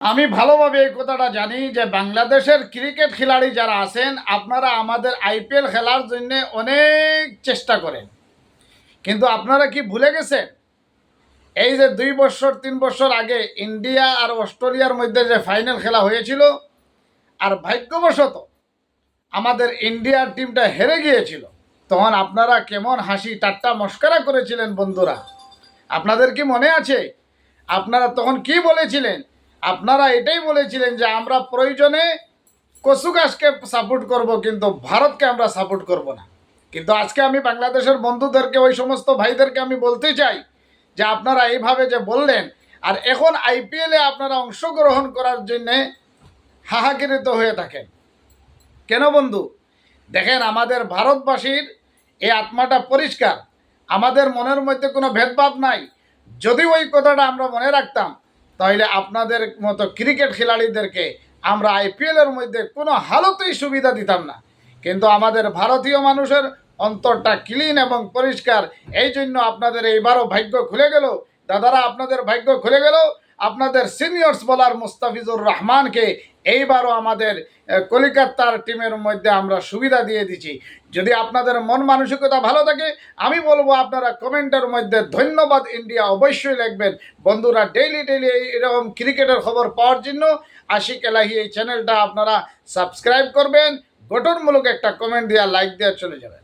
আমি ভালোভাবে এই কথাটা জানি যে বাংলাদেশের ক্রিকেট খেলাড়ি যারা আছেন আপনারা আমাদের আইপিএল খেলার জন্য অনেক চেষ্টা করেন, কিন্তু আপনারা কি ভুলে গেছেন এই যে 2 বছর 3 বছর আগে ইন্ডিয়া আর অস্ট্রেলিয়ার মধ্যে যে ফাইনাল খেলা হয়েছিল, আর ভাগ্যবশত আমাদের ইন্ডিয়ার টিমটা হেরে গিয়েছিল। তখন আপনারা কেমন হাসি ঠাট্টা মস্করা করেছিলেন বন্ধুরা, আপনাদের কি মনে আছে? আপনারা তখন কি বলেছিলেন? আপনারা এটাই বলেছিলেন যে আমরা প্রয়োজনে কচু গাছকে সাপোর্ট করব, কিন্তু ভারতকে আমরা সাপোর্ট করব না। কিন্তু আজকে আমি বাংলাদেশের বন্ধুদেরকে, ওই সমস্ত ভাইদেরকে আমি বলতে চাই যে আপনারা এইভাবে যে বললেন, আর এখন আইপিএলে আপনারা অংশগ্রহণ করার জন্যে হাহাকিরিত হয়ে থাকেন কেন বন্ধু? দেখেন, আমাদের ভারতবাসীর এই আত্মাটা পরিষ্কার, আমাদের মনের মধ্যে কোনো ভেদভাব নাই। যদি ওই কথাটা আমরা মনে রাখতাম, তাহলে আপনাদের মতো ক্রিকেট খেলাড়িদেরকে আমরা আইপিএলের মধ্যে কোনো হালতেই সুবিধা দিতাম না। কিন্তু আমাদের ভারতীয় মানুষের অন্তরটা ক্লিন এবং পরিষ্কার, এই জন্য আপনাদের এইবারও ভাগ্য খুলে গেল। দাদারা, আপনাদের ভাগ্য খুলে গেল। আপনাদের সিনিয়র্স বোলার মুস্তাফিজুর রহমানকে এইবারও আমাদের কলিকাতার টিমের মধ্যে আমরা সুবিধা দিয়ে দিচ্ছি। যদি আপনাদের মন মানসিকতা ভালো থাকে, আমি বলবো আপনারা কমেন্টের মধ্যে ধন্যবাদ ইন্ডিয়া অবশ্যই লিখবেন। বন্ধুরা, ডেইলি এরকম ক্রিকেটের খবর পাওয়ার জন্য আশিক এলাহি এই চ্যানেলটা আপনারা সাবস্ক্রাইব করবেন, গঠনমূলক একটা কমেন্ট দিয়ে লাইক দিয়ে চলে যাবেন।